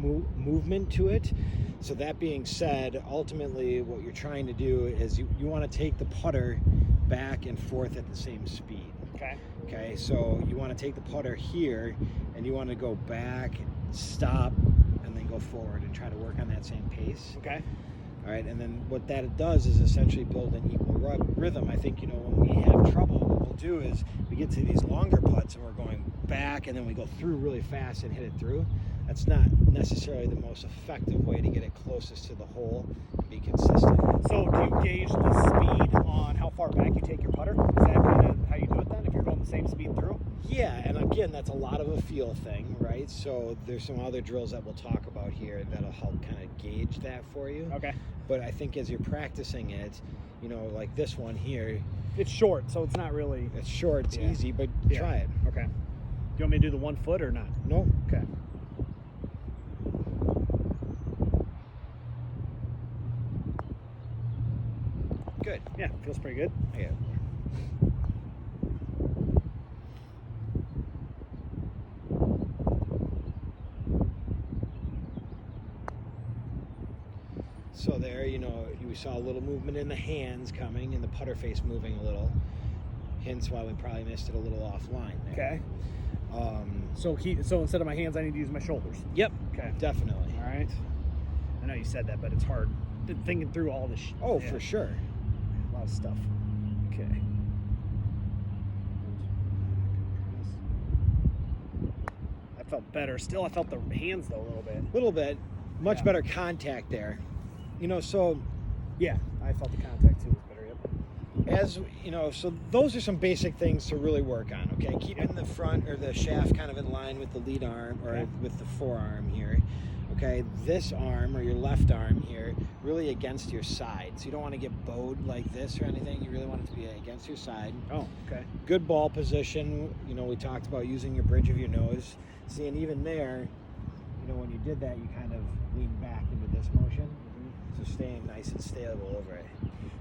movement to it. So that being said, ultimately what you're trying to do is you want to take the putter back and forth at the same speed. Okay, so you want to take the putter here and you want to go back, stop, and then go forward and try to work on that same pace. Okay. All right, and then what that does is essentially build an equal rhythm. I think, when we have trouble, what we'll do is we get to these longer putts and we're going back and then we go through really fast and hit it through. That's not necessarily the most effective way to get it closest to the hole and be consistent. So do you gauge the speed on how far back you take your putter? Is that kind of how you do it then, if you're going the same speed through? Yeah, and again, that's a lot of a feel thing, right? So there's some other drills that we'll talk about here that'll help kind of gauge that for you. Okay. But I think as you're practicing it, like this one here. It's short, so it's not really... It's short, it's easy, but try it. Okay. Do you want me to do the 1 foot or not? No. Okay. Good. Yeah, feels pretty good. Yeah. So there, we saw a little movement in the hands coming and the putter face moving a little. Hence why we probably missed it a little offline there. Okay. So instead of my hands, I need to use my shoulders. Yep. Okay. Definitely. All right. I know you said that, but it's hard thinking through all this. For sure. A lot of stuff. Okay. That felt better. Still, I felt the hands though a little bit. A little bit. Much better contact there. So yeah, I felt the contact too was better. Yep. So those are some basic things to really work on. Okay, keeping the front or the shaft kind of in line with the lead arm or with the forearm here. Okay, this arm or your left arm here really against your side. So you don't want to get bowed like this or anything. You really want it to be against your side. Oh, okay. Good ball position. We talked about using your bridge of your nose. See, and even there, when you did that, you kind of leaned back into this motion. So staying nice and stable over it.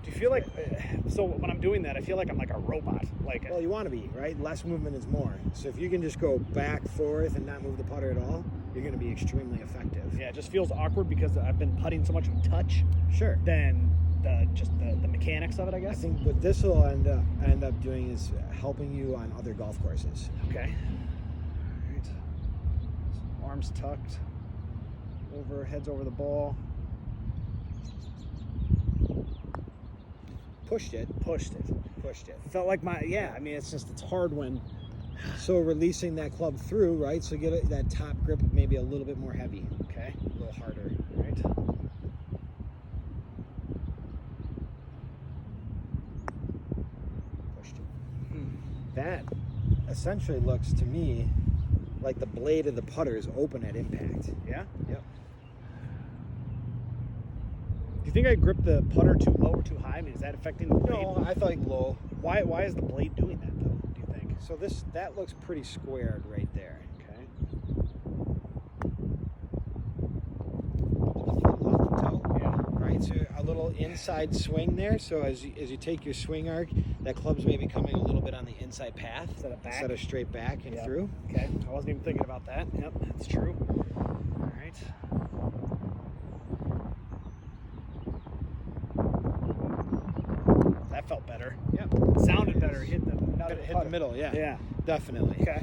Do you feel like, so when I'm doing that, I feel like I'm like a robot. Well, you want to be, right? Less movement is more. So if you can just go back, forth, and not move the putter at all, you're going to be extremely effective. Yeah, it just feels awkward because I've been putting so much with touch. Sure. Than the mechanics of it, I guess. I think what this will end up doing is helping you on other golf courses. Okay. All right. Arms tucked. Heads over the ball. Pushed it. Felt like it's hard when... So releasing that club through, right? So get that top grip maybe a little bit more heavy. Okay. A little harder. Right. Pushed it. That essentially looks to me like the blade of the putter is open at impact. Yeah? Yep. Do you think I gripped the putter too low or too high? I mean, is that affecting the blade? No, I thought low. Why is the blade doing that, though, do you think? So that looks pretty squared right there. Okay. Left toe. Yeah. Right, so a little inside swing there. So as you take your swing arc, that club's maybe coming a little bit on the inside path instead of straight back and through. Okay, I wasn't even thinking about that. Yep, that's true. All right. That felt better. Yep. Sounded better. Hit the middle, yeah. Yeah. Definitely. Okay.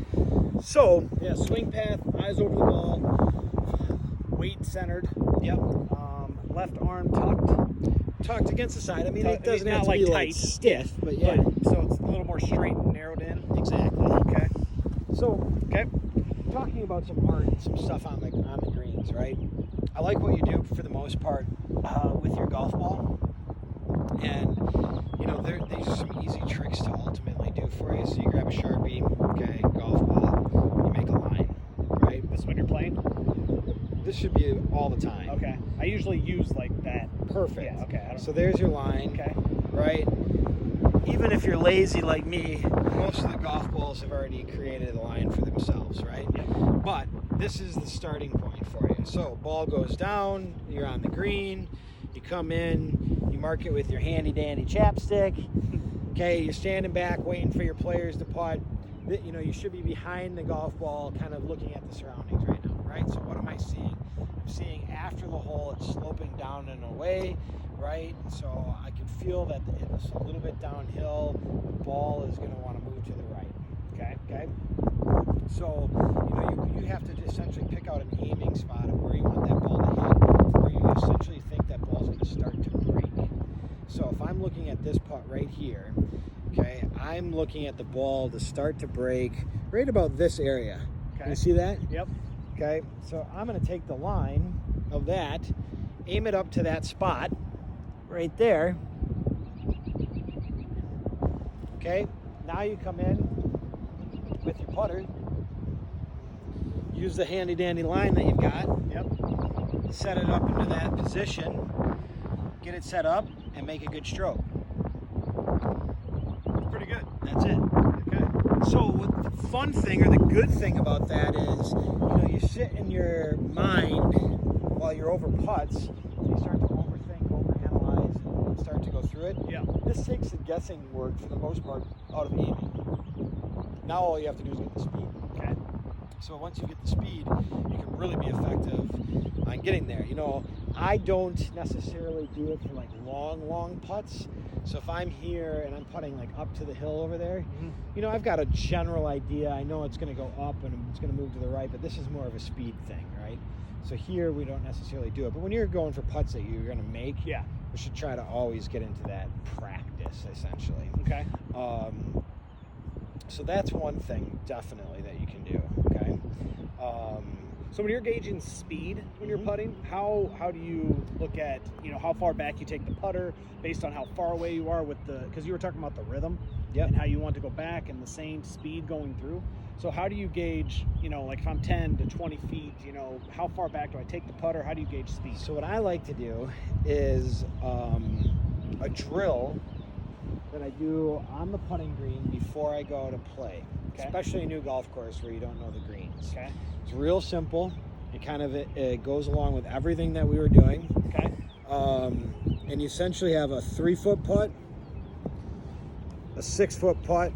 So, swing path, eyes over the ball. Weight centered. Yep. Left arm tucked against the side. I mean, Tucked, it doesn't not have to like be tight. stiff, but yeah. So it's a little more straight and narrowed in. Exactly. Okay. So, Okay. talking about some stuff on the greens, right? I like what you do for the most part with your golf ball, and these are some easy tricks to ultimately do for you. So you grab a Sharpie, okay, golf ball, you make a line, right? This is when you're playing? This should be all the time. Okay. I usually use like that. Perfect. Yeah, okay. So there's your line. Okay. Right? Even if you're lazy like me, most of the golf balls have already created a line for themselves, right? Yep. But this is the starting point for you. So ball goes down, you're on the green, you come in, you mark it with your handy dandy chapstick. Okay, you're standing back waiting for your players to putt. You should be behind the golf ball kind of looking at the surroundings right now, right? So what am I seeing? I'm seeing after the hole it's sloping down and away, right? So I can feel that it's a little bit downhill. The ball is going to want to move to the right. Okay. So you have to essentially pick out an aiming spot of where you want that ball to hit, where you essentially think that ball's going to start to break. So if I'm looking at this putt right here, okay, I'm looking at the ball to start to break right about this area. Okay. You see that? Yep. Okay, so I'm going to take the line of that, aim it up to that spot right there. Okay, now you come in with your putter, use the handy dandy line that you've got. Yep. Set it up into that position, get it set up, and make a good stroke. Pretty good. That's it. Okay. So what the fun thing or the good thing about that is, you sit in your mind while you're over putts, and you start to overthink, overanalyze, and start to go through it. Yeah. This takes the guessing work for the most part out of aiming. Now all you have to do is get the speed. Okay. So once you get the speed, you can really be effective on getting there. I don't necessarily do it for like long putts. So if I'm here and I'm putting like up to the hill over there, I've got a general idea. I know it's going to go up and it's going to move to the right, but this is more of a speed thing, right? So here we don't necessarily do it. But when you're going for putts that you're going to make, yeah, we should try to always get into that practice, essentially. Okay. So that's one thing definitely that you can do, okay? So when you're gauging speed when you're putting, how do you look at how far back you take the putter based on how far away you are with because you were talking about the rhythm and how you want to go back and the same speed going through. So how do you gauge, like if I'm 10 to 20 feet, how far back do I take the putter? How do you gauge speed? So what I like to do is a drill that I do on the putting green before I go to play, especially a new golf course where you don't know the greens. Okay. It's real simple. It goes along with everything that we were doing. Okay. And you essentially have a 3-foot putt, a 6-foot putt,